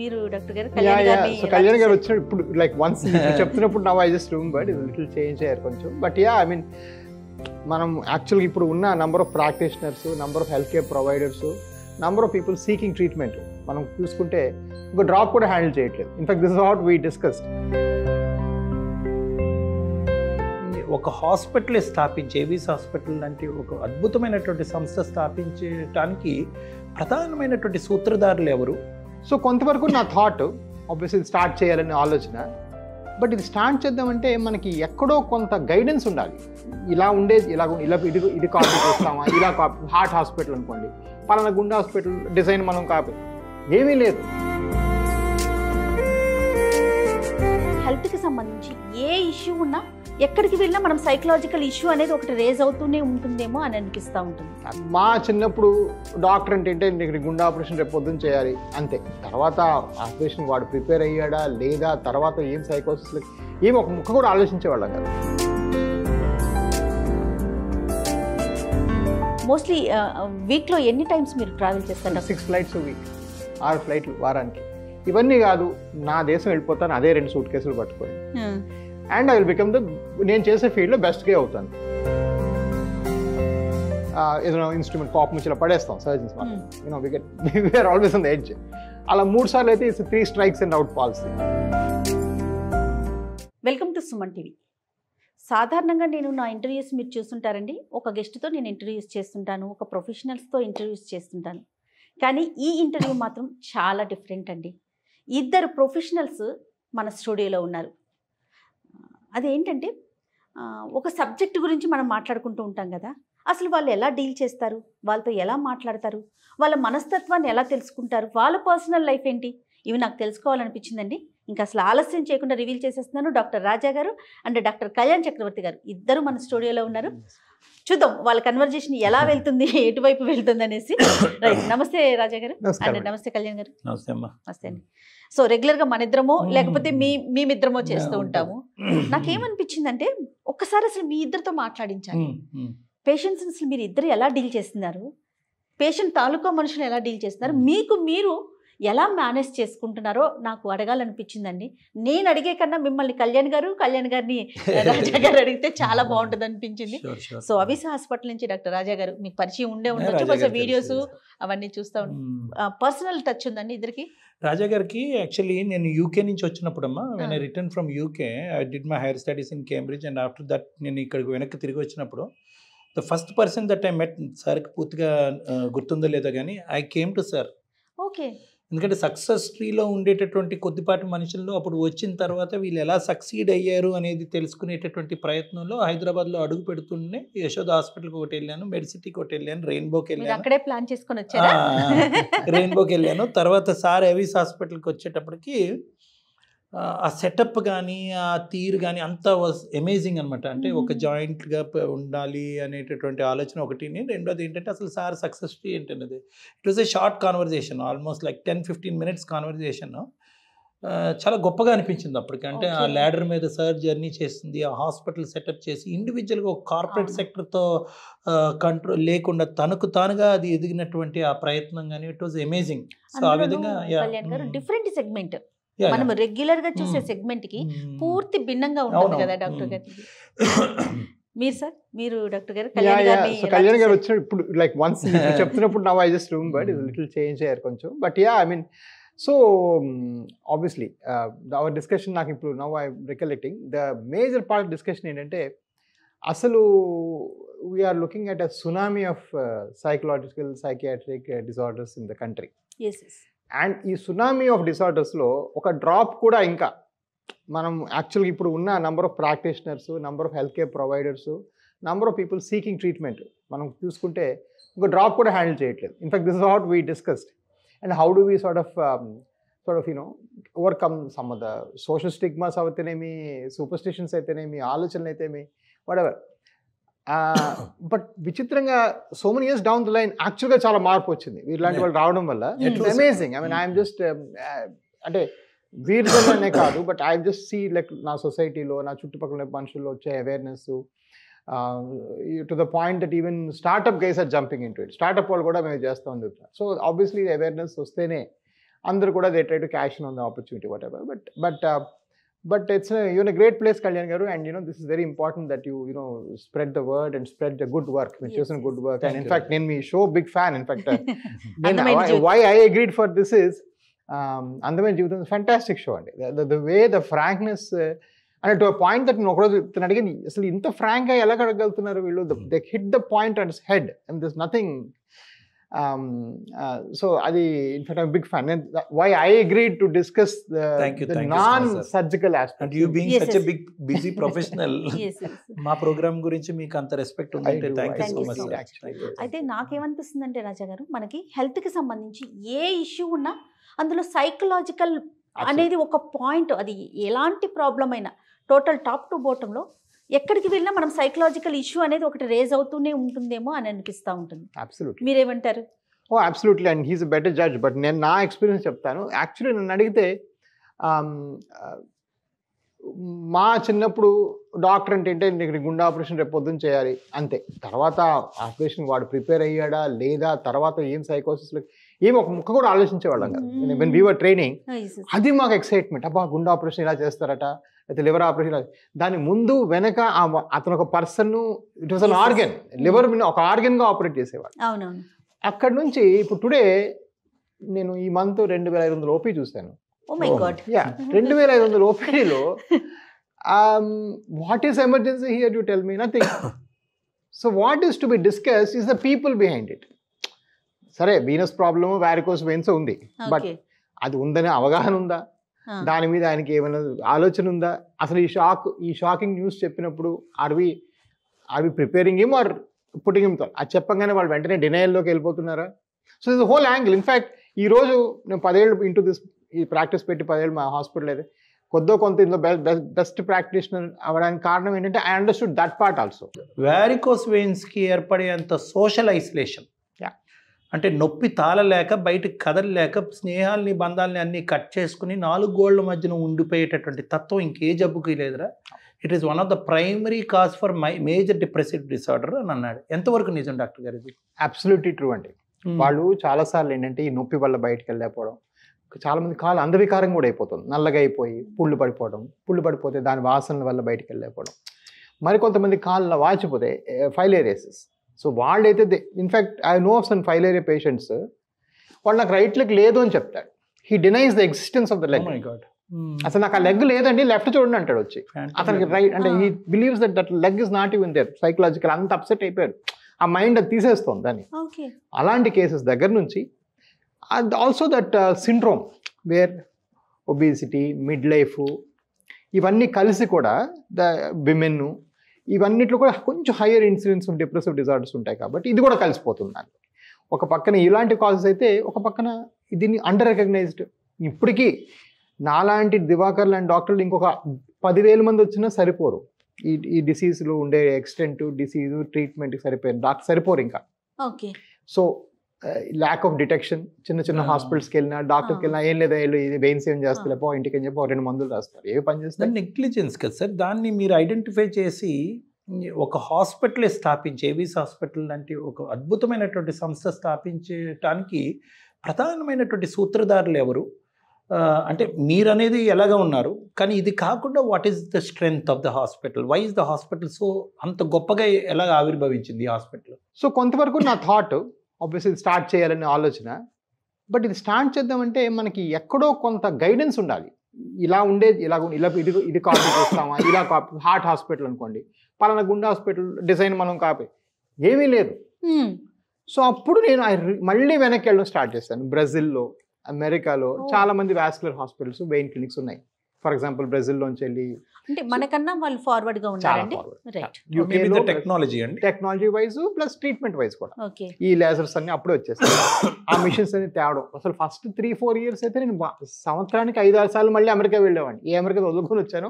మీరు డాక్టర్ గారు Yeah, Kalyan yeah. గారిని So ఎలా కళ్యాణ్ గారు చూసారు? వచ్చిన ఇప్పుడు లైక్ వన్స్ చెప్తున్నప్పుడు now I just remembered little change అయ్యారు కొంచెం. బట్ యా ఐ మీన్ మనం యాక్చువల్గా ఇప్పుడు ఉన్న number of practitioners, number of health care providers, number of people seeking treatment మనం చూసుకుంటే ఒక డ్రాప్ కూడా హ్యాండిల్ చేయట్లేదు. In fact this is what we discussed. ఒక హాస్పిటల్ స్థాపించి ఏవిస్ హాస్పిటల్ లాంటి ఒక అద్భుతమైనటువంటి సంస్థ స్థాపించడానికి ప్రధానమైనటువంటి సూత్రధారులు ఎవరు? సో కొంతవరకు నా థాట్ ఆబ్వియస్లీ స్టార్ట్ చేయాలనే ఆలోచన. బట్ ఇది స్టార్ట్ చేద్దామంటే మనకి ఎక్కడో కొంత గైడెన్స్ ఉండాలి. ఇలా ఉండేది ఇలా ఇది కాపీ చేస్తామా, ఇలా కాపీ హార్ట్ హాస్పిటల్ అనుకోండి, పలానా గుండె హాస్పిటల్ డిజైన్ మనం కాపీ, ఏమీ లేదు. హెల్త్కి సంబంధించి ఏ ఇష్యూ ఉన్నా ఎక్కడికి వెళ్ళినా మనం సైకలాజికల్ ఇష్యూ అనేది ఒకటి రేజ్ అవుతూనే ఉంటుందేమో అని అనిపిస్తూ ఉంటుంది. మా చిన్నప్పుడు డాక్టర్ అంటే నీకు గుండె ఆపరేషన్ రేపు పొద్దున్న చేయాలి అంతే. తర్వాత ఆపరేషన్ వాడు ప్రిపేర్ అయ్యాడా లేదా, తర్వాత ఏం సైకోసిస్ ఏం ఒక ముక్క కూడా ఆలోచించేవాళ్ళం కదా. మోస్ట్లీ వీక్లో ఎన్ని టైమ్స్ మీరు ట్రావెల్ చేస్తారు? 6 flights వీక్, 6 ఫ్లైట్లు వారానికి. ఇవన్నీ కాదు, నా దేశం వెళ్ళిపోతాను అదే 2 సూట్ కేసులు పట్టుకొని. అండ్ ఐ విల్ బికమ్ నేను చేసే ఫీల్డ్లో బెస్ట్గా అవుతాను. ఏదైనా ఇన్స్ట్రుమెంట్ కోపం ఇలా పడేస్తాం surgeons, we're always on the edge. అలా 3 సార్లు అయితే 3 strikes and out policy. Welcome to Suman TV. సాధారణంగా నేను నా ఇంటర్వ్యూస్ మీరు చూస్తుంటారండి, ఒక గెస్ట్తో నేను ఇంటర్వ్యూస్ చేస్తుంటాను, ఒక ప్రొఫెషనల్స్తో ఇంటర్వ్యూస్ చేస్తుంటాను. కానీ ఈ ఇంటర్వ్యూ మాత్రం చాలా డిఫరెంట్ అండి. 2 ప్రొఫెషనల్స్ మన స్టూడియోలో ఉన్నారు. అదేంటంటే ఒక సబ్జెక్ట్ గురించి మనం మాట్లాడుకుంటూ ఉంటాం కదా, అసలు వాళ్ళు ఎలా డీల్ చేస్తారు, వాళ్ళతో ఎలా మాట్లాడతారు, వాళ్ళ మనస్తత్వాన్ని ఎలా తెలుసుకుంటారు, వాళ్ళ పర్సనల్ లైఫ్ ఏంటి, ఇవి నాకు తెలుసుకోవాలనిపించిందండి. ఇంకా అసలు ఆలస్యం చేయకుండా రివీల్ చేసేస్తున్నాను. డాక్టర్ రాజా గారు అండ్ డాక్టర్ కళ్యాణ్ చక్రవర్తి గారు ఇద్దరు మన స్టూడియోలో ఉన్నారు. చూద్దాం వాళ్ళ కన్వర్జేషన్ ఎలా వెళ్తుంది, ఎటువైపు వెళ్తుంది అనేసి. రైట్, నమస్తే రాజా గారు అండ్ నమస్తే కళ్యాణ్ గారు. నమస్తే అండి. సో రెగ్యులర్గా మన ఇద్దరమో లేకపోతే మేమిద్దరమో చేస్తూ ఉంటాము. నాకేమనిపించిందంటే ఒక్కసారి అసలు మీ ఇద్దరితో మాట్లాడించాలి. పేషెంట్స్ అసలు మీరు ఇద్దరు ఎలా డీల్ చేస్తున్నారు, పేషెంట్ తాలూకా మనుషులు ఎలా డీల్ చేస్తున్నారు, మీకు మీరు ఎలా మేనేజ్ చేసుకుంటున్నారో నాకు అడగాలనిపించిందండి. నేను అడిగే కన్నా మిమ్మల్ని కళ్యాణ్ గారిని రాజా గారు అడిగితే చాలా బాగుంటుంది అనిపించింది. సో అవిస్ హాస్పిటల్ నుంచి డాక్టర్ రాజా గారు మీకు పరిచయం ఉండొచ్చు, కొంచెం వీడియోస్ అవన్నీ చూస్తూ ఉంటాం. పర్సనల్ టచ్ ఉందండి ఇద్దరికి. రాజా గారికి యాక్చువల్లీ నేను యూకే నుంచి వచ్చినప్పుడు అమ్మా, when I return from UK, I did my higher studies in Cambridge. And after that నేను ఇక్కడికి వెనక్కి తిరిగి వచ్చినప్పుడు the first person that I met, సార్కి పూర్తిగా గుర్తుందో లేదో కానీ, I came to sir. Okay. ఎందుకంటే సక్సెస్ ట్రీలో ఉండేటటువంటి కొద్దిపాటి మనుషుల్లో అప్పుడు వచ్చిన తర్వాత వీళ్ళు ఎలా సక్సీడ్ అయ్యారు అనేది తెలుసుకునేటటువంటి ప్రయత్నంలో హైదరాబాద్లో అడుగు పెడుతుండే యశోద హాస్పిటల్కి ఒకటి వెళ్ళాను, మెడిసిటీకి ఒకటి వెళ్ళాను, రెయిన్బోకి వెళ్ళాను, అక్కడే ప్లాన్ చేసుకొని వచ్చారా? రెయిన్బోకి వెళ్ళాను. తర్వాత సార్ ఎవిస్ హాస్పిటల్కి వచ్చేటప్పటికి ఆ సెటప్ కానీ ఆ తీరు కానీ అంతా వాజ్ అమేజింగ్ అనమాట. అంటే ఒక జాయింట్గా ఉండాలి అనేటటువంటి ఆలోచన ఒకటి. రెండోది ఏంటంటే అసలు సార్ సక్సెస్ ఏంటనేది, it was a short conversation, almost like 10-15 minutes conversation. చాలా గొప్పగా అనిపించింది అప్పటికి. అంటే ఆ ల్యాడర్ మీద సార్ జర్నీ చేస్తుంది, ఆ హాస్పిటల్ సెటప్ చేసి ఇండివిజువల్గా ఒక కార్పొరేట్ సెక్టర్తో కంట్రోల్ లేకుండా తనకు తానుగా అది ఎదిగినటువంటి ఆ ప్రయత్నం కానీ ఇట్ వాజ్ అమేజింగ్. సో ఆ విధంగా డిఫరెంట్ సెగ్మెంట్, మనం రెగ్యులర్ గా చూసే సెగ్మెంట్ కి పూర్తి భిన్నంగా ఉంటుంది కదా డాక్టర్ గారు. మీరు సార్, మీరు డాక్టర్ గారు కళ్యాణ్ గారు వచ్చిన ఇప్పుడు లైక్ వన్స్ చెప్తున్నప్పుడు now I just remembered little change అయ్యారు కొంచెం. But yeah I mean so obviously our discussion, నాకు ఇప్పుడు now I recollecting the major part discussion ఏంటంటే అసలు we are looking at a tsunami of psychological psychiatric disorders in the country. And ఈ tsunami of డిసార్డర్స్లో ఒక drop కూడా ఇంకా మనం యాక్చువల్గా ఇప్పుడు ఉన్న number of practitioners, number of health care providers, number of people seeking treatment మనం చూసుకుంటే ఒక డ్రాప్ కూడా హ్యాండిల్ చేయట్లేదు. In fact this is what we discussed. And how do we sort of overcome some of the social stigmas అయితేనేమి, superstitions అయితేనేమి, ఆలోచనలు అయితేనేమి, whatever. But విచిత్రంగా so many years down the line యాక్చువల్గా చాలా మార్పు వచ్చింది వీళ్ళంటి వాళ్ళు రావడం వల్ల. It's amazing. I mean I'm just అంటే వీరిలోనే కాదు, but I just see like నా సొసైటీలో, నా చుట్టుపక్కల మనుషుల్లో వచ్చే awareness to the point that even startup guys are jumping in to it. Startup వాళ్ళు కూడా మేము చేస్తామని చెప్తాం. సో ఆబ్వియస్లీ అవేర్నెస్ వస్తేనే అందరూ కూడా they try to cash in on the opportunity whatever but it's you a great place Kalyan garu, and this is very important that you spread the word and spread the good work. మీరు చేసిన good work, and in fact నేను మీ show big fan. In fact why I agreed for this is Andamaina Jeevitham fantastic show అండి. The way the frankness అంటే to point that నేను ఒకరోజు తను అడిగింది, అసలు ఇంత ఫ్రాంక్గా ఎలా అడగలుగుతున్నారు వీళ్ళు, they hit the point and head and this nothing. So అది in fact I'm big fan. Why I agreed to discuss the non surgical aspect. And you being such a big busy professional, మా programme గురించి మీకు అంత respect ఉందంటే thank you so much. అయితే నాకేమనిపిస్తుంది అంటే రాజా గారు, మనకి హెల్త్కి సంబంధించి ఏ ఇష్యూ ఉన్నా అందులో సైకలాజికల్ అనేది ఒక పాయింట్. అది ఎలాంటి ప్రాబ్లం అయినా టోటల్ టాప్ టు బాటంలో ఎక్కడికి వెళ్ళినా మనం సైకలాజికల్ ఇష్యూ అనేది ఒకటి రేజ్ అవుతూనే ఉంటుందేమో అని అనిపిస్తూ ఉంటుంది. అబ్సల్యూట్లీ. మీరేమంటారు? Oh absolutely, and he's a better judge. But నేను నా ఎక్స్పీరియన్స్ చెప్తాను. యాక్చువల్లీ నన్ను అడిగితే మా చిన్నప్పుడు డాక్టర్ అంటే నీకు గుండె ఆపరేషన్ రేపు పొద్దున్న చేయాలి అంతే. తర్వాత ఆపరేషన్ వాడు ప్రిపేర్ అయ్యాడా లేదా, తర్వాత ఏం సైకోసిస్ ఏం ఒక ముక్క కూడా ఆలోచించేవాళ్ళం కాదు. వెన్ వీ వర్ ట్రైనింగ్ అది మాకు ఎక్సైట్మెంట్. అబ్బా గుండె ఆపరేషన్ ఇలా చేస్తారట, అయితే లివర్ ఆపరేషన్. దాని ముందు వెనక అతను ఒక person, it was an organ, liver ఒక ఆర్గన్గా ఆపరేట్ చేసేవాడు. అవునవును. అక్కడ నుంచి ఇప్పుడు టుడే నేను ఈ మంత్ 2500 ఓపీ చూశాను. Oh my God. యా, 2500 ఓపీలో what is emergency here, you tell me? Nothing. So what is to be discuss is the people behind it. సరే వీనస్ ప్రాబ్లమ్, వారికోస్ వెయిన్స్ ఉంది, బట్ అది ఉందనే అవగాహన ఉందా, దాని మీద ఆయనకి ఏమైనా ఆలోచన ఉందా, అసలు ఈ షాకింగ్ న్యూస్ చెప్పినప్పుడు are we preparing him or putting him? అది చెప్పగానే వాళ్ళు వెంటనే డినయల్లోకి వెళ్ళిపోతున్నారా? So this whole angle. In fact ఈరోజు నేను 10 ఏళ్ళు ఇంటూ దిస్ ఈ ప్రాక్టీస్ పెట్టి 10 ఏళ్ళు మా హాస్పిటల్ అయితే కొంత ఇందులో బెస్ట్ ప్రాక్టీషనర్ అవ్వడానికి కారణం ఏంటంటే I understood that part also. Varicose వెయిన్స్కి ఏర్పడేంత సోషల్ ఐసోలేషన్, అంటే నొప్పి తాళలేక బయటకు కదలలేక స్నేహాలని బంధాలని అన్నీ కట్ చేసుకుని 4 గోళ్ల మధ్యన ఉండిపోయేటటువంటి తత్వం ఇంకే జబ్బుకి లేదురా. It is one of the primary cause for major depressive disorder అని అన్నాడు. ఎంతవరకు నిజం డాక్టర్ గారు ఇది? అబ్సల్యూట్లీ ట్రూ అండి. వాళ్ళు చాలాసార్లు ఏంటంటే ఈ నొప్పి వల్ల బయటకు వెళ్ళకపోవడం, చాలామంది కాళ్ళు అందవికారం కూడా అయిపోతుంది, నల్లగా అయిపోయి పుళ్ళు పడిపోతే దాని వాసనల వల్ల బయటకు వెళ్ళకపోవడం, మరికొంతమంది కాళ్ళ వాచిపోతే ఫైలేరియాసిస్. సో వాళ్ళైతే in fact I know of some filaria patients, వాళ్ళు నాకు రైట్ లెగ్ లేదు అని చెప్తాడు. He denies the existence of the leg. అసలు నాకు ఆ లెగ్ లేదండి, లెఫ్ట్ చూడండి అంటాడు వచ్చి. అతనికి రైట్ అంటే he believes that leg is not even there. Psychological అంత అప్సెట్ అయిపోయారు, ఆ మైండ్ అది తీసేస్తుంది దాన్ని. అలాంటి కేసెస్ దగ్గర నుంచి also that syndrome where obesity, mid life, ఇవన్నీ కలిసి కూడా ద విమెన్, ఇవన్నిట్లో కూడా కొంచెం higher incidence of depressive disorders ఉంటాయి. కాబట్టి ఇది కూడా కలిసిపోతుంది దాన్ని. ఒక పక్కన ఇలాంటి కాజెస్ అయితే, ఒక పక్కన దీన్ని అండర్ రికగ్నైజ్డ్. ఇప్పటికీ నాలాంటి దివాకర్ లాంటి డాక్టర్లు ఇంకొక 10,000 మంది వచ్చినా సరిపోరు. ఈ డిసీజ్లో ఉండే ఎక్స్టెంట్, డిసీజు ట్రీట్మెంట్కి డాక్టర్ సరిపోరు ఇంకా. So lack of detection. చిన్న హాస్పిటల్స్కి వెళ్ళినా, డాక్టర్కి వెళ్ళినా ఏం లేదా ఇది వెయిన్స్ ఏం చేస్తలేపో ఇంటికి అని చెప్పి 2 మందులు రాస్తారు. ఏవి పని చేస్తారు? నెగ్లిజెన్స్ కదా సార్. దాన్ని మీరు ఐడెంటిఫై చేసి ఒక హాస్పిటల్ స్థాపించి, ఏవీస్ హాస్పిటల్ లాంటి ఒక అద్భుతమైనటువంటి సంస్థ స్థాపించడానికి ప్రధానమైనటువంటి సూత్రధారులు ఎవరు? అంటే మీరు అనేది ఎలాగా ఉన్నారు, కానీ ఇది కాకుండా what is the strength of the hospital? Why is the hospital so అంత గొప్పగా ఎలాగ ఆవిర్భవించింది ఈ హాస్పిటల్? సో కొంతవరకు నా థాట్ ఆబ్వియస్లీ స్టార్ట్ చేయాలనే ఆలోచన. బట్ ఇది స్టార్ట్ చేద్దామంటే మనకి ఎక్కడో కొంత గైడెన్స్ ఉండాలి. ఇలా ఉండేది ఇలా ఇది కాపీ చేస్తామా, ఇలా కాపీ. హార్ట్ హాస్పిటల్ అనుకోండి, పలానా గుండె హాస్పిటల్ డిజైన్ మనం కాపీ, ఏమీ లేదు. సో అప్పుడు నేను మళ్ళీ వెనక్కి వెళ్ళడం స్టార్ట్ చేశాను. బ్రెజిల్లో, అమెరికాలో చాలా మంది వాస్కులర్ హాస్పిటల్స్, వెయిన్ క్లినిక్స్ ఉన్నాయి. ఫర్ ఎగ్జాంపుల్ బ్రెజిల్లోంచి వెళ్ళి, అంటే మనకన్నా వాళ్ళు ఫార్వర్డ్ గా ఉన్నారండి. Technology wise plus treatment wise కూడా ఈ లేజర్స్ అన్ని అప్పుడే వచ్చేస్తాయి. ఆ మిషన్స్ అన్ని తేవడం. అసలు ఫస్ట్ 3-4 ఇయర్స్ అయితే నేను సంవత్సరానికి 5-6 సార్లు మళ్ళీ అమెరికా వెళ్ళేవాడిని. ఏ అమెరికా వదులుకొని వచ్చాను,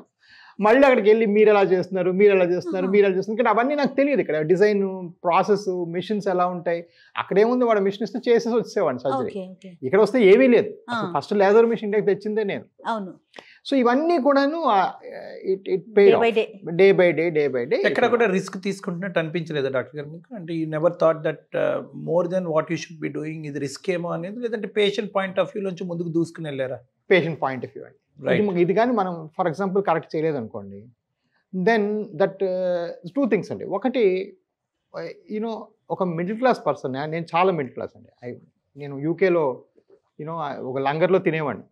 మళ్ళీ అక్కడికి వెళ్ళి మీరు ఎలా చేస్తున్నారు. కానీ అవన్నీ నాకు తెలియదు. ఇక్కడ డిజైన్ ప్రాసెస్, మిషన్స్ ఎలా ఉంటాయి, అక్కడేముంది వాడు మిషన్ ఇస్తే చేసేసి వచ్చేవాడిని సర్జరీ. ఇక్కడ వస్తే ఏమీ లేదు. ఫస్ట్ లేజర్ మిషన్ ఇంటికి తెచ్చిందే నేను. సో ఇవన్నీ కూడాను it day by day day by day ఎక్కడ కూడా రిస్క్ తీసుకుంటున్నట్టు అనిపించలేదా డాక్టర్ గారు మీకు? అంటే you never thought that more than what you should be doing, ఇది రిస్క్ ఏమో అనేది, లేదంటే పేషెంట్ పాయింట్ ఆఫ్ వ్యూ నుంచి ముందుకు దూసుకుని వెళ్ళారా? పేషెంట్ పాయింట్ ఆఫ్ వ్యూ అండి. ఇది కానీ మనం ఫర్ ఎగ్జాంపుల్ కరెక్ట్ చేయలేదు అనుకోండి, దెన్ దట్ 2 things అండి. ఒకటి యూనో ఒక మిడిల్ క్లాస్ పర్సన్, నేను చాలా మిడిల్ క్లాస్ అండి. నేను యూకేలో యూనో ఒక లంగర్లో తినేవాడిని.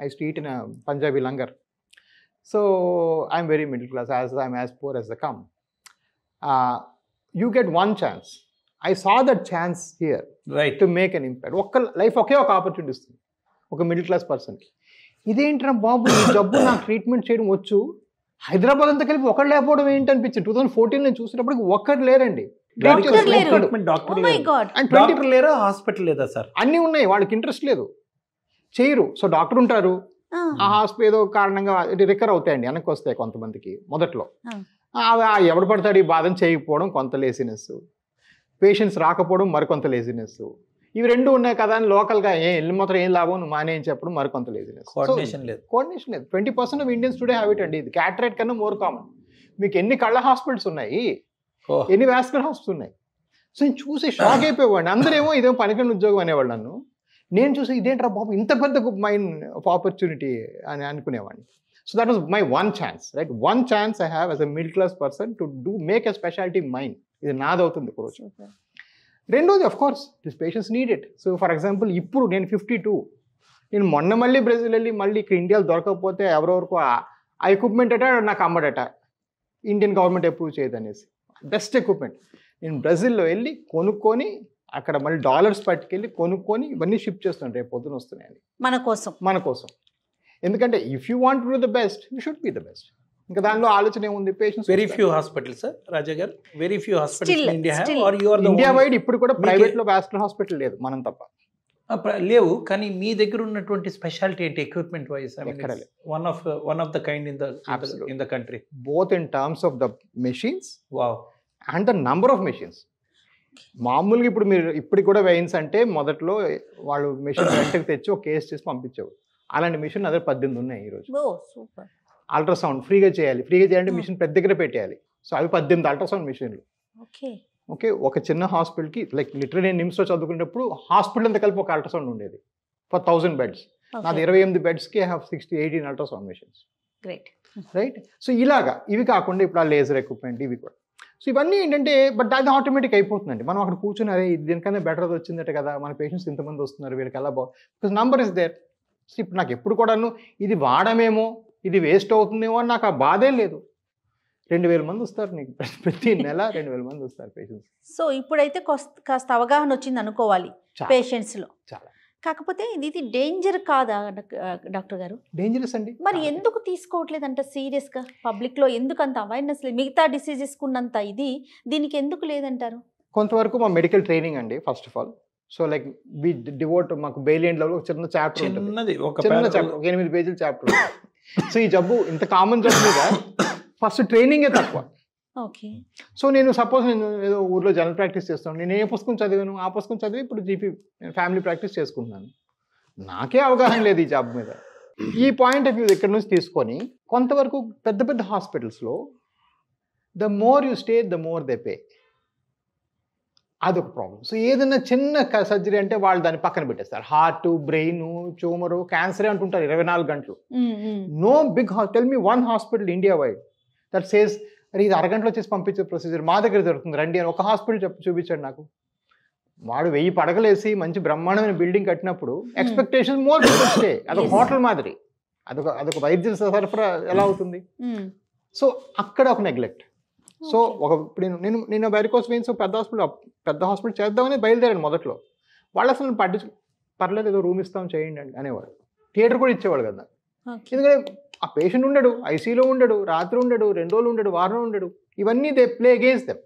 I used to eat in a Punjabi langar. So I'm very middle class, I'm as poor as they come. You get one chance. I saw that chance here, right, to make an impact. ఒక్క life ఒకే ఒక opportunity ఇస్తుంది ఒక middle class పర్సన్కి. ఇదేంటరా బాబు, ఈ జబ్బు నాకు treatment చేయడం వచ్చు, హైదరాబాద్ అంతా కలిపి ఒకరు లేకపోవడం ఏంటి అనిపించింది. 2014 నేను చూసినప్పటికి ఒక్కరు లేరండి. డాక్టర్ లేరా, హాస్పిటల్ లేదా సార్? అన్నీ ఉన్నాయి, వాళ్ళకి ఇంట్రెస్ట్ లేదు, చేయరు. సో డాక్టర్ ఉంటారు, ఆ హాస్పిటల్ ఏదో కారణంగా రికవర్ అవుతాయండి, వెనక్కి వస్తాయి కొంతమందికి మొదట్లో. ఎవడు పడతాడు ఈ బాధను చేయకపోవడం, కొంత లేజినెస్, పేషెంట్స్ రాకపోవడం మరికొంత లేజినెస్, ఇవి రెండు ఉన్నాయి కదా అని లోకల్గా ఎల్లు మాత్రం ఏం లాభం నువ్వు మానే అని చెప్పడం మరికొంత లేజినెస్. కోఆర్డినేషన్ లేదు. 20% of Indians today have it అండి. ఇది క్యాటరేట్ కన్నా మోర్ కామన్. మీకు ఎన్ని కళ్ళ హాస్పిటల్స్ ఉన్నాయి, ఎన్ని వాస్కులర్ హాస్పిటల్స్ ఉన్నాయి. సో నేను చూసి షాక్ అయిపోయేవాడిని. అందరేమో ఇదేమో పనికిన ఉద్యోగం అనేవాళ్ళు నన్ను. నేను చూసి ఇదేంట్రా బాబు ఇంత పెద్ద మైండ్ ఆఫ్ ఆపర్చునిటీ అని అనుకునేవాడిని. So that was my one chance, right? One chance I have as a middle class person to do make a speciality mind. ఇది నాదవుతుంది ఒక రోజు. రెండోది of course this patients need it. So for example ఇప్పుడు నేను 52, నేను మొన్న మళ్ళీ Brazil వెళ్ళి మళ్ళీ ఇక్కడ ఇండియాలో దొరకకపోతే ఎవరెవరికి ఆ ఎక్విప్మెంట్ అట నాకు అమ్మడట, ఇండియన్ గవర్నమెంట్ అప్రూవ్ చేయదు అనేసి. బెస్ట్ ఎక్విప్మెంట్ నేను బ్రెజిల్లో వెళ్ళి కొనుక్కొని అక్కడ మళ్ళీ డాలర్స్ పట్టుకెళ్ళి కొనుక్కొని ఇవన్నీ షిప్ చేస్తున్నాను, రేపు పొద్దున వస్తున్నాయని మన కోసం. ఎందుకంటే if you want to do the best you should be the best. ఇంకా దానిలో ఆలోచన ఏముంది? Patients very few hospitals sir Raja garu, very few hospitals India wide ఇప్పుడు కూడా ప్రైవేట్ లో వాస్కులర్ హాస్పిటల్ లేదు మనం తప్ప. లేవు, కానీ మీ దగ్గర ఉన్నటువంటి స్పెషాలిటీ ఏంటి equipment wise? One of the kind in the country, both in terms of the machines wow and the number of machines. మామూలుగా ఇప్పుడు మీరు ఇప్పటికి కూడా వెయిన్స్ అంటే మొదట్లో వాళ్ళు మెషిన్ రెంట్కి తెచ్చి ఒక కేసు చేసి పంపించేవారు. అలాంటి మిషన్ అదే 18 ఉన్నాయి ఈరోజు. అల్ట్రాసౌండ్ ఫ్రీగా చేయాలంటే మిషన్ పెద్ద దగ్గర పెట్టేయాలి. సో అవి 18 అల్ట్రాసౌండ్ మిషన్లు. ఓకే, ఒక చిన్న హాస్పిటల్కి లైక్ లిటరల్ నేను నిమ్స్లో చదువుకునేటప్పుడు హాస్పిటల్ అంతా కలిపి ఒక అల్ట్రాసౌండ్ ఉండేది ఫర్ 1000 బెడ్స్. నాది 28 బెడ్స్కి I have 18 ultrasound machines. Right? So ఇలాగా ఇవి కాకుండా ఇప్పుడు ఆ లేజర్ ఎక్విప్మెంట్ ఇవి కూడా. సో ఇవన్నీ ఏంటంటే బట్ అది ఆటోమేటిక్ అయిపోతుందండి. మనం అక్కడ కూర్చొని అదే దీనికన్నా బెటర్ వచ్చిందట కదా, మన పేషెంట్స్ ఇంతమంది వస్తున్నారు, వీళ్ళకి ఎలా because number is there. So ఇప్పుడు నాకు ఎప్పుడు కూడాను ఇది వాడమేమో, ఇది వేస్ట్ అవుతుందేమో అని నాకు ఆ బాధే లేదు. 2000 మంది వస్తారు నీకు ప్రతి నెల, 2000 మంది వస్తారు పేషెంట్స్. సో ఇప్పుడైతే కాస్త అవగాహన వచ్చింది అనుకోవాలి పేషెంట్స్లో. చాలా. కాకపోతే ఇది డేంజర్ కాదా డాక్టర్ గారు? డేంజరస్ అండి. మరి ఎందుకు తీసుకోవట్లేదు అంట సీరియస్గా పబ్లిక్లో? ఎందుకు అంత అవేర్నెస్ లేదు? మిగతా డిసీజెస్ ఉన్నంత ఇది దీనికి ఎందుకు లేదంటారు? కొంతవరకు మా మెడికల్ ట్రైనింగ్ అండి first of all. So like we devote మాకు బేలియంట్లో ఒక చిన్న చాప్టర్ ఉంటుంది, చిన్న చాప్టర్, 8 పేజీల చాప్టర్. సో ఈ జబ్బు ఇంత కామన్ జబ్బు మీద ఫస్ట్ ట్రైనింగే తక్కువ. ఓకే. సో నేను సపోజ్ నేను ఏదో ఊర్లో జనరల్ ప్రాక్టీస్ చేస్తాను, నేను ఏ పుస్తకం చదివాను ఆ పుస్తకం చదివి ఇప్పుడు జీపీ ఫ్యామిలీ ప్రాక్టీస్ చేసుకుంటున్నాను. నాకే అవగాహన లేదు ఈ జాబ్ మీద. ఈ పాయింట్ ఆఫ్ వ్యూ ఇక్కడ నుంచి తీసుకొని కొంతవరకు పెద్ద పెద్ద హాస్పిటల్స్లో the more you stay the more they pay, అదొక ప్రాబ్లం. సో ఏదైనా చిన్న సర్జరీ అంటే వాళ్ళు దాన్ని పక్కన పెట్టేస్తారు. హార్ట్, బ్రెయిన్, ట్యూమరు, క్యాన్సరే అంటుంటారు 24 గంటలు. No big tell me one hospital India wide that says అరే ఇది అరగంటలో చేసి పంపించే ప్రొసీజర్ మా దగ్గర జరుగుతుంది రండి అని ఒక హాస్పిటల్ చూపించాడు నాకు. వాడు 1000 పడగలేసి మంచి బ్రహ్మాండమైన బిల్డింగ్ కట్టినప్పుడు ఎక్స్పెక్టేషన్ మోర్ పీపుల్ స్టే. అదొక హోటల్ మాదిరి, అదొక వైద్య సరఫరా ఎలా అవుతుంది? సో అక్కడ ఒక నెగ్లెక్ట్. సో ఇప్పుడు నేను వెరికోస్ వెయిన్స్ పెద్ద హాస్పిటల్ చేద్దామని బయలుదేరాను మొదట్లో. వాళ్ళు అసలు పర్లేదు ఏదో రూమ్ ఇస్తాం చేయండి అని అనేవాడు. థియేటర్ కూడా ఇచ్చేవాడు కదా. ఎందుకంటే ఆ పేషెంట్ ఉండడు, ఐసీలో ఉండడు, రాత్రి ఉండడు, 2 రోజులు ఉండడు, వారం ఉండడు. ఇవన్నీ they play against them.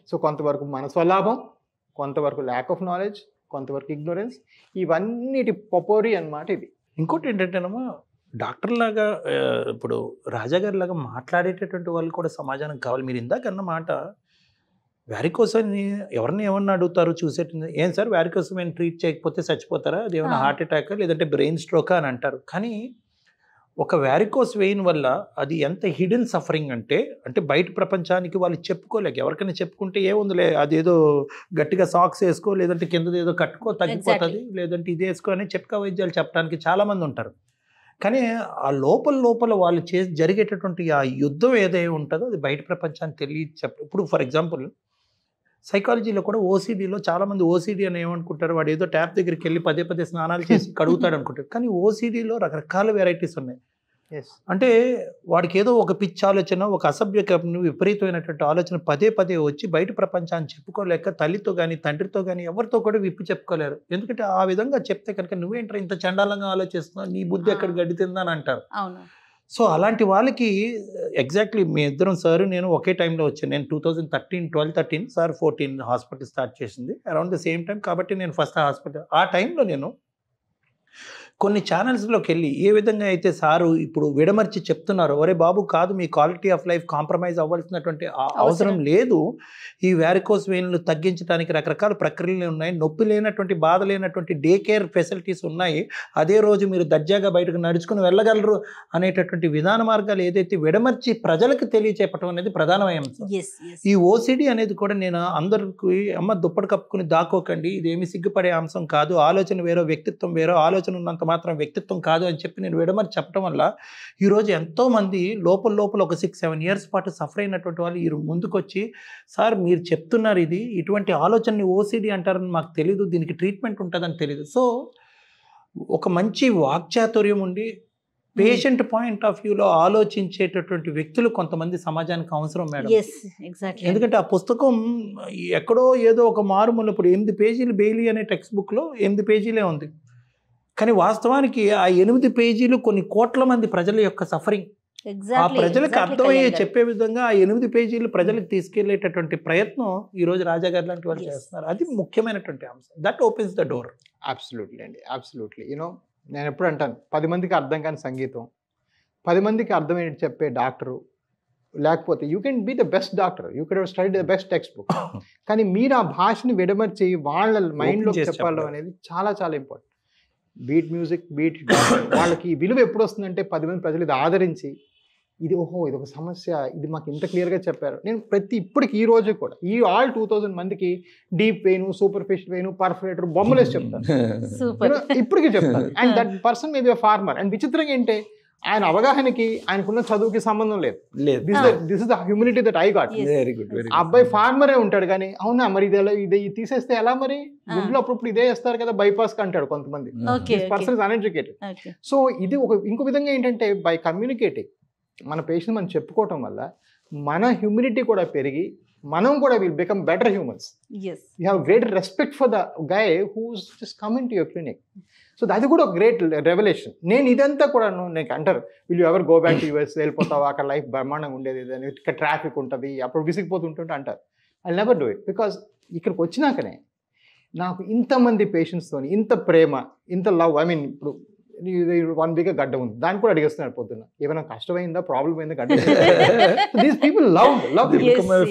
So కొంతవరకు మన స్వలాభం, కొంతవరకు ల్యాక్ ఆఫ్ నాలెడ్జ్, కొంతవరకు ఇగ్నోరెన్స్, ఇవన్నిటి పొపోరి అన్నమాట ఇది. ఇంకోటి ఏంటంటేనమ్మా, డాక్టర్ లాగా ఇప్పుడు రాజా గారి లాగా మాట్లాడేటటువంటి వాళ్ళు కూడా సమాజానికి కావాలి. మీరు ఇందాక అన్న మాట వ్యారికోస్ అని ఎవరిని ఏమన్నా అడుగుతారు చూసేటుంది, ఏం సార్ వ్యారికోస్ మేము ట్రీట్ చేయకపోతే చచ్చిపోతారా, అది ఏమైనా హార్ట్ అటాక్ లేదంటే బ్రెయిన్ స్ట్రోకా అని అంటారు. కానీ ఒక వ్యారికోస్ వెయిన్ వల్ల అది ఎంత హిడెన్ సఫరింగ్ అంటే బయట ప్రపంచానికి వాళ్ళు చెప్పుకోలేక, ఎవరికైనా చెప్పుకుంటే ఏముందిలే అదేదో గట్టిగా సాక్స్ వేసుకో, లేదంటే కింద ఏదో కట్టుకో తగ్గిపోతుంది, లేదంటే ఇది వేసుకో అని చిట్కా వైద్యాలు చెప్పడానికి చాలామంది ఉంటారు. కానీ ఆ లోపల వాళ్ళు జరిగేటటువంటి ఆ యుద్ధం ఏదైతే ఉంటుందో అది బయట ప్రపంచానికి ఇప్పుడు ఫర్ ఎగ్జాంపుల్ సైకాలజీలో కూడా ఓసీడీలో చాలామంది ఓసీడీ అని ఏమనుకుంటారు, వాడు ఏదో ట్యాప్ దగ్గరికి వెళ్ళి పదే స్నానాలు చేసి కడుగుతాడు అనుకుంటారు. కానీ ఓసీడీలో రకరకాల వెరైటీస్ ఉన్నాయి. అంటే వాడికి ఏదో ఒక పిచ్చి ఆలోచన, ఒక అసభ్యకరమైన విపరీతమైనటువంటి ఆలోచన పదే వచ్చి బయట ప్రపంచాన్ని చెప్పుకోలేక తల్లితో కానీ తండ్రితో కానీ ఎవరితో కూడా విప్పి చెప్పుకోలేరు. ఎందుకంటే ఆ విధంగా చెప్తే కనుక నువ్వేంటారు ఇంత చండాలంగా ఆలోచిస్తున్నావు, నీ బుద్ధి ఎక్కడ గడ్డి తిందని అంటారు. సో అలాంటి వాళ్ళకి ఎగ్జాక్ట్లీ మీ ఇద్దరం సార్ నేను ఒకే టైంలో వచ్చాను. నేను 2013 సార్ 14 హాస్పిటల్ స్టార్ట్ చేసింది అరౌండ్ ద సేమ్ టైం. కాబట్టి నేను ఫస్ట్ హాస్పిటల్ ఆ టైంలో నేను కొన్ని ఛానల్స్లోకి వెళ్ళి ఏ విధంగా అయితే సారు ఇప్పుడు విడమర్చి చెప్తున్నారు, ఒరే బాబు కాదు, మీ క్వాలిటీ ఆఫ్ లైఫ్ కాంప్రమైజ్ అవ్వాల్సినటువంటి అవసరం లేదు, ఈ వ్యారికోస్ వెయిన్లు తగ్గించడానికి రకరకాల ప్రక్రియలు ఉన్నాయి, నొప్పి లేనటువంటి బాధ లేనటువంటి డే కేర్ ఫెసిలిటీస్ ఉన్నాయి, అదే రోజు మీరు దర్జాగా బయటకు నడుచుకుని వెళ్ళగలరు అనేటటువంటి విధాన మార్గాలు ఏదైతే విడమర్చి ప్రజలకు తెలియచేపటం అనేది ప్రధానమైన అంశం. ఈ ఓసిడి అనేది కూడా నేను అందరికీ అమ్మ దుప్పటి కప్పుకుని దాక్కోకండి, ఇదేమి సిగ్గుపడే అంశం కాదు, ఆలోచన వేరో వ్యక్తిత్వం వేరో, ఆలోచన ఉన్నంత మాత్రం వ్యక్తిత్వం కాదు అని చెప్పి నేను విడమర్చి చెప్పడం వల్ల ఈరోజు ఎంతోమంది లోపల ఒక 6-7 ఇయర్స్ పాటు సఫర్ అయినటువంటి వాళ్ళు ఈ ముందుకొచ్చి సార్ మీరు చెప్తున్నారు ఇది ఇటువంటి ఆలోచనని ఓసిడి అంటారని మాకు తెలీదు, దీనికి ట్రీట్మెంట్ ఉంటుందని తెలీదు. సో ఒక మంచి వాక్చాతుర్యం ఉండి పేషెంట్ పాయింట్ ఆఫ్ వ్యూలో ఆలోచించేటటువంటి వ్యక్తులు కొంతమంది సమాజానికి అవసరం మేడం. ఎందుకంటే ఆ పుస్తకం ఎక్కడో ఏదో ఒక మారుమూల, ఇప్పుడు 8 పేజీలు బెయిలీ అనే టెక్స్ట్ బుక్లో 8 పేజీలే ఉంది, కానీ వాస్తవానికి ఆ 8 పేజీలు కొన్ని కోట్ల మంది ప్రజల యొక్క సఫరింగ్ ఆ ప్రజలకు అర్థమయ్యే చెప్పే విధంగా ఆ 8 పేజీలు ప్రజలకు తీసుకెళ్లేటటువంటి ప్రయత్నం ఈ రోజు రాజా గారు లాంటి వాళ్ళు చేస్తున్నారు. అది ముఖ్యమైనటువంటి అంశం. That opens the door. Absolutely అండి, అబ్సల్యూట్లీ. నేను ఎప్పుడు అంటాను 10 మందికి అర్థం కాని సంగీతం, 10 మందికి అర్థమయ్యేది చెప్పే డాక్టరు, లేకపోతే you can be the best doctor, you can study the best text book, కానీ మీరు ఆ భాషని విడమర్చి వాళ్ళ మైండ్లో చెప్పాలి అనేది చాలా చాలా ఇంపార్టెంట్. బీట్ మ్యూజిక్, బీట్ వాళ్ళకి విలువ ఎప్పుడు వస్తుందంటే 10 మంది ప్రజలు ఇది ఆదరించి ఇది ఇది ఒక సమస్య, ఇది మాకు ఇంత క్లియర్గా చెప్పారు. నేను ఇప్పటికి ఈ రోజు కూడా ఈ ఆల్ 2000 మందికి deep vein, superficial vein, perforator బొమ్మలు వేసి చెప్తాను, ఇప్పటికీ చెప్తాను. And that person may be farmer. అండ్ విచిత్రంగా ఏంటంటే ఆయన అవగాహనకి ఆయనకున్న చదువుకి సంబంధం లేదు. This is the humility that I got. అబ్బాయి ఫార్మరే ఉంటాడు కానీ అవునా మరి ఇది తీసేస్తే ఎలా, మరి గుండెలో అప్పుడు ఇదే వేస్తారు కదా బైపాస్ అంటాడు కొంతమంది. Person is uneducated. సో ఇది ఇంకో విధంగా ఏంటంటే బై కమ్యూనికేటింగ్ మన పేషెంట్ మనం చెప్పుకోవటం వల్ల మన హ్యూమిలిటీ కూడా పెరిగి మనం కూడా will become better humans. You have great respect for the guy who's just coming to your clinic. So అది కూడా ఒక గ్రేట్ రెవల్యూషన్. నేను ఇదంతా కూడా నాకు అంటారు will you ever go back to US, వెళ్ళిపోతావా, అక్కడ లైఫ్ బ్రహ్మాండంగా ఉండేది, ఇక్కడ ట్రాఫిక్ ఉంటుంది, అప్పుడు విసిగిపోతుంటుంటే అంటారు. I never do it, because ఇక్కడికి వచ్చినాకనే నాకు ఇంతమంది పేషెంట్స్తో ఇంత ప్రేమ, ఇంత లవ్. ఐ మీన్ ఇప్పుడు 1 వీక్ గడ్డ ఉంది, దాన్ని కూడా అడిగేస్తున్నారు పొద్దున్న, ఏమైనా కష్టమైందా, ప్రాబ్లం అయిందా, గడ్డ. These people love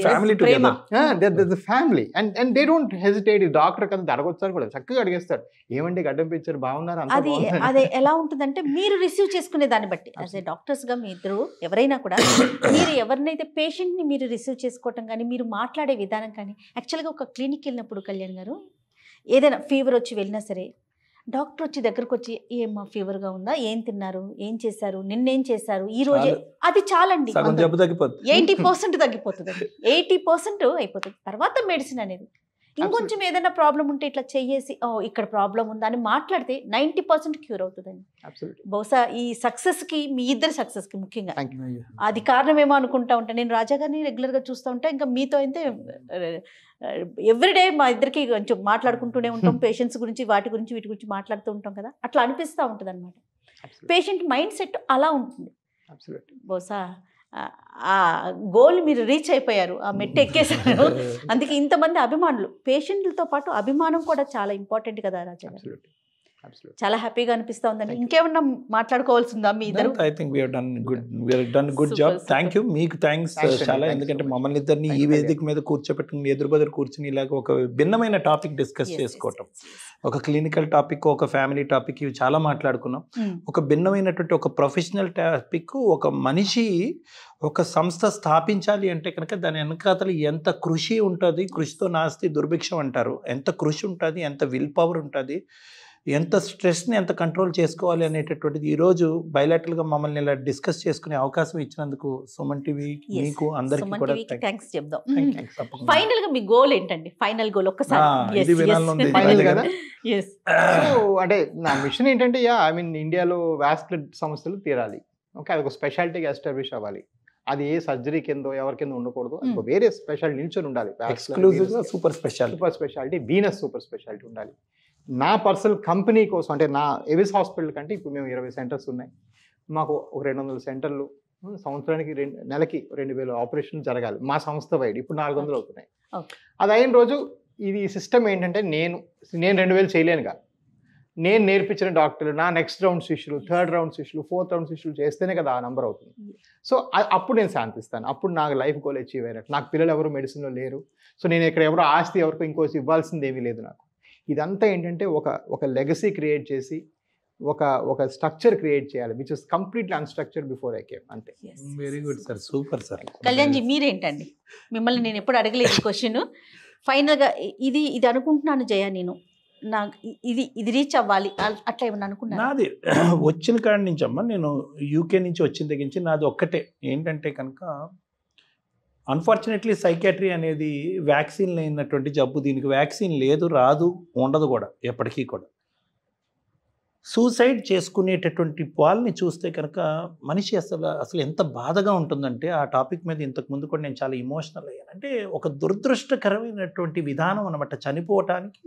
family together, family. And they don't hesitate. Doctor కదా అడగొచ్చారు కూడా చక్కగా అడిగేస్తారు, ఏమండి గడ్డం పెంచారు, బాగున్నారు. అదే ఎలా ఉంటుందంటే మీరు రిసీవ్ చేసుకునే దాన్ని బట్టి యాజ్ ఏ డాక్టర్స్గా మీ ఇద్దరు ఎవరైనా కూడా మీరు ఎవరినైతే పేషెంట్ని మీరు రిసీవ్ చేసుకోవటం కానీ మీరు మాట్లాడే విధానం కానీ, యాక్చువల్గా ఒక క్లినిక్ వెళ్ళినప్పుడు కళ్యాణ్ గారు ఏదైనా ఫీవర్ వచ్చి వెళ్ళినా సరే డాక్టర్ వచ్చి దగ్గరకు వచ్చి ఏమ్మా ఫీవర్గా ఉందా, ఏం తిన్నారు, ఏం చేశారు, నిన్నేం చేశారు, ఈ రోజే, అది చాలండి. 80% తగ్గిపోతుంది, 80% అయిపోతుంది. తర్వాత మెడిసిన్ అనేది ఇంకొంచెం ఏదైనా ప్రాబ్లం ఉంటే ఇట్లా చెయ్యేసి ఇక్కడ ప్రాబ్లం ఉందా అని మాట్లాడితే 90% క్యూర్ అవుతుందండి. బహుశా ఈ సక్సెస్కి, మీ ఇద్దరు సక్సెస్కి ముఖ్యంగా అది కారణమేమో అనుకుంటా ఉంటాను. నేను రాజా గారిని రెగ్యులర్గా చూస్తూ ఉంటాను, ఇంకా మీతో అయితే ఎవ్రీడే మా ఇద్దరికి కొంచెం మాట్లాడుకుంటూనే ఉంటాం, పేషెంట్స్ గురించి, వాటి గురించి, వీటి గురించి మాట్లాడుతూ ఉంటాం కదా, అట్లా అనిపిస్తూ ఉంటుంది అనమాట. పేషెంట్ మైండ్ సెట్ అలా ఉంటుంది. బహుశా ఆ గోల్ మీరు రీచ్ అయిపోయారు, ఆ మెట్టు ఎక్కేశారు. అందుకే ఇంతమంది అభిమానులు, పేషెంట్లతో పాటు అభిమానం కూడా చాలా ఇంపార్టెంట్ కదా రాజా గారు. Absolutely. చాలా హ్యాపీగా అనిపిస్తా ఉందండి. Thank you. ఇంకేమన్నా మాట్లాడుకోవాల్సిందా మీ ఇద్దరు? I think we're done good Super, job. super. Thank you. మీకు థ్యాంక్స్ Thanks అండి. చాలా, Thanks ఎందుకంటే so much. మమ్మల్ని ఇద్దరిని ఈ Thank you, వేదిక మీద కూర్చోబెట్టుకుని ఎదురుబెదురు కూర్చుని ఇలాగ ఒక భిన్నమైన టాపిక్ డిస్కస్ చేసుకోవటం, ఒక క్లినికల్ టాపిక్, ఒక ఫ్యామిలీ టాపిక్, ఇవి చాలా మాట్లాడుకున్నాం. ఒక భిన్నమైనటువంటి ఒక ప్రొఫెషనల్ టాపిక్, ఒక మనిషి ఒక సంస్థ స్థాపించాలి అంటే కనుక దాని వెనకాతలు ఎంత కృషి ఉంటుంది, కృషితో నాస్తి దుర్భిక్షం అంటారు, ఎంత కృషి ఉంటుంది, ఎంత విల్ పవర్ ఉంటుంది, ఎంత స్ట్రెస్ని ఎంత కంట్రోల్ చేసుకోవాలి అనేటటువంటిది ఈరోజు బయలాటరల్గా మమ్మల్ని ఇలా డిస్కస్ చేసుకునే అవకాశం ఇచ్చినందుకు సుమన్ టీవీ మీకు అందరికీ కూడా థ్యాంక్స్ చెప్దాం. తప్పకుండా. ఫైనల్ గా మీ గోల్ ఏంటండి? ఫైనల్ గోల్ ఒక్కసారి. ఇది వినాలని ఉంది. Final కదా? Yes. సో అంటే నా మిషన్ ఏంటంటే ఇండియాలో వాస్కులర్ సమస్యలు తీరాలి. ఓకే, అది ఒక స్పెషాలిటీగా ఎస్టాబ్లిష్ అవ్వాలి. అది ఏ సర్జరీ కిందో ఎవరి కింద ఉండకూడదు, అది ఒక వేరే స్పెషాలిటీ నిల్చొని ఉండాలి. ఎక్స్క్లూజివ్గా super speciality Venus super speciality ఉండాలి. నా పర్సనల్ కంపెనీ కోసం అంటే నా ఎవిస్ హాస్పిటల్ కంటే ఇప్పుడు మేము 20 సెంటర్స్ ఉన్నాయి. మాకు ఒక 200 సెంటర్లు, సంవత్సరానికి నెలకి 2000 ఆపరేషన్లు జరగాలి మా సంస్థ వైడ్. ఇప్పుడు 400 అవుతున్నాయి. అది అయిన రోజు ఇది సిస్టమ్ ఏంటంటే నేను 2000 చేయలేనుగా. నేను నేర్పించిన డాక్టర్లు, నా నెక్స్ట్ రౌండ్ శిష్యులు, థర్డ్ రౌండ్ శిష్యులు, ఫోర్త్ రౌండ్ శిష్యులు చేస్తేనే కదా ఆ నెంబర్ అవుతుంది. సో అప్పుడు నేను శాంతిస్తాను. అప్పుడు నాకు లైఫ్ గోల్ అచీవ్ అయినట్టు. నాకు పిల్లలు ఎవరు మెడిసిన్లో లేరు. సో నేను ఇక్కడ ఎవరో ఆస్తి ఎవరికో ఇంకోసి ఇవ్వాల్సింది ఏమీ లేదు నాకు. ఇదంతా ఏంటంటే ఒక లెగసీ క్రియేట్ చేసి ఒక స్ట్రక్చర్ క్రియేట్ చేయాలి, which is completely unstructured before I came. అంతే. Very good sir, super sir. Kalyan ji మీరేంటండి? మిమ్మల్ని నేను ఎప్పుడు అడగలేదు క్వశ్చన్. ఫైనల్గా ఇది అనుకుంటున్నాను జయ, నేను నాకు ఇది రీచ్ అవ్వాలి అట్లా ఏమన్నా అనుకున్నాను? నాది వచ్చిన కాడి నుంచి అమ్మ, నేను యూకే నుంచి వచ్చిన దగ్గర నుంచి నాది ఒక్కటే ఏంటంటే కనుక, అన్ఫార్చునేట్లీ సైకాట్రీ అనేది వ్యాక్సిన్ లేనటువంటి జబ్బు. దీనికి వ్యాక్సిన్ లేదు, రాదు, ఉండదు కూడా ఎప్పటికీ కూడా. సూసైడ్ చేసుకునేటటువంటి వాళ్ళని చూస్తే కనుక మనిషి అసలు ఎంత బాధగా ఉంటుందంటే, ఆ టాపిక్ మీద ఇంతకుముందు కూడా నేను చాలా ఇమోషనల్ అయ్యాను. అంటే ఒక దురదృష్టకరమైనటువంటి విధానం అనమాట చనిపోవటానికి.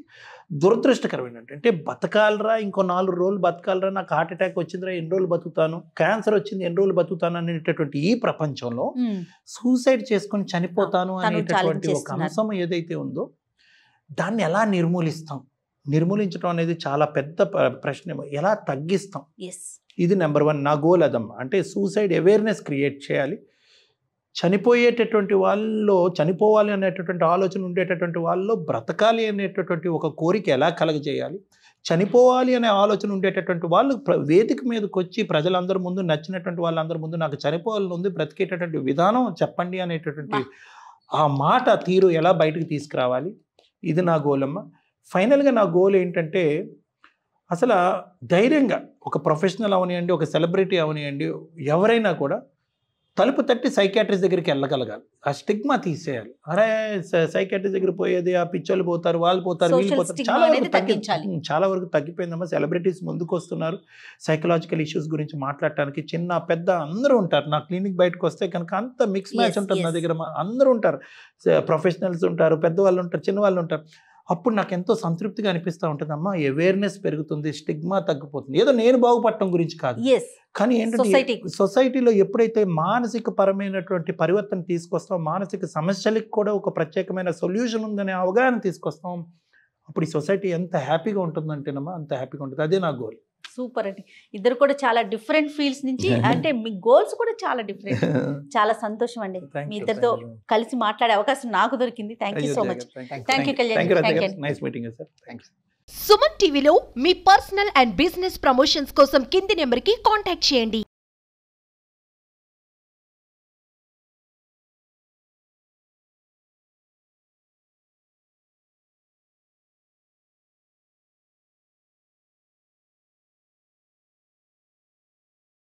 దురదృష్టకరమైన అంటే బతకాలరా, ఇంకో 4 రోజులు బతకాలరా, నాకు హార్ట్ అటాక్ వచ్చిందిరా ఎన్ని రోజులు బతుకుతాను, క్యాన్సర్ వచ్చింది ఎన్ని రోజులు బతుకుతాను అనేటటువంటి ఈ ప్రపంచంలో సూసైడ్ చేసుకొని చనిపోతాను అనేటటువంటి ఒక అంశం ఏదైతే ఉందో దాన్ని ఎలా నిర్మూలించడం అనేది చాలా పెద్ద ప్రశ్న. ఎలా తగ్గిస్తాం, ఇది నెంబర్ 1 నా గోల్ అదమ్మా. అంటే సూసైడ్ అవేర్నెస్ క్రియేట్ చేయాలి. చనిపోయేటటువంటి వాళ్ళలో, చనిపోవాలి అనేటటువంటి ఆలోచన ఉండేటటువంటి వాళ్ళలో బ్రతకాలి అనేటటువంటి ఒక కోరిక ఎలా కలగజేయాలి. చనిపోవాలి అనే ఆలోచన ఉండేటటువంటి వాళ్ళు వేదిక మీదకి వచ్చి ప్రజలందరి ముందు, నచ్చినటువంటి వాళ్ళందరి ముందు నాకు చనిపోవాలని ఉంది, బ్రతికేటటువంటి విధానం చెప్పండి అనేటటువంటి ఆ మాట తీరు ఎలా బయటకు తీసుకురావాలి, ఇది నా గోల్ అమ్మ. ఫైనల్గా నా గోల్ ఏంటంటే, అసలు ధైర్యంగా ఒక ప్రొఫెషనల్ అవనియండి, ఒక సెలబ్రిటీ అవనియండి, ఎవరైనా కూడా తలుపు తట్టి సైకాట్రిస్ట్ దగ్గరికి వెళ్ళగలగాలి. ఆ స్టిగ్మా తీసేయాలి. అరే సైకాట్రిస్ట్ దగ్గర పోయేది, ఆ పిచ్చోళ్ళు పోతారు, వాళ్ళు పోతారు, వీళ్ళు పోతారు, చాలా వరకు తగ్గిపోయిందమ్మా. సెలబ్రిటీస్ ముందుకు వస్తున్నారు సైకలాజికల్ ఇష్యూస్ గురించి మాట్లాడటానికి. చిన్న పెద్ద అందరూ ఉంటారు. నా క్లినిక్ బయటకు వస్తే కనుక అంత మిక్స్ మ్యాచ్ ఉంటుంది. నా దగ్గర అందరూ ఉంటారు, ప్రొఫెషనల్స్ ఉంటారు, పెద్దవాళ్ళు ఉంటారు, చిన్నవాళ్ళు ఉంటారు. అప్పుడు నాకు ఎంతో సంతృప్తిగా అనిపిస్తూ ఉంటుంది. అమ్మా అవేర్నెస్ పెరుగుతుంది, స్టిగ్మా తగ్గిపోతుంది. ఏదో నేను బాగుపడటం గురించి కాదు, కానీ ఏంటంటే సొసైటీలో ఎప్పుడైతే మానసిక పరమైనటువంటి పరివర్తన తీసుకొస్తాం, మానసిక సమస్యలకు కూడా ఒక ప్రత్యేకమైన సొల్యూషన్ ఉందనే అవగాహన తీసుకొస్తాం, అప్పుడు ఈ సొసైటీ ఎంత హ్యాపీగా ఉంటుందంటేనమ్మా అంత హ్యాపీగా ఉంటుంది. అదే నా గోల్. సూపర్ అండి. ఇద్దరు కూడా చాలా డిఫరెంట్ ఫీల్డ్స్ నుంచి, అంటే మీ గోల్స్ కూడా చాలా డిఫరెంట్. చాలా సంతోషం అండి మీ ఇద్దరితో కలిసి మాట్లాడే అవకాశం నాకు దొరికింది. Thank you so much. Thank you Kalyan. Nice meeting sir. Thanks. Suman టీవీలో మీ పర్సనల్ అండ్ బిజినెస్ ప్రమోషన్స్ కోసం కింది నెంబర్కి కాంటాక్ట్ చేయండి.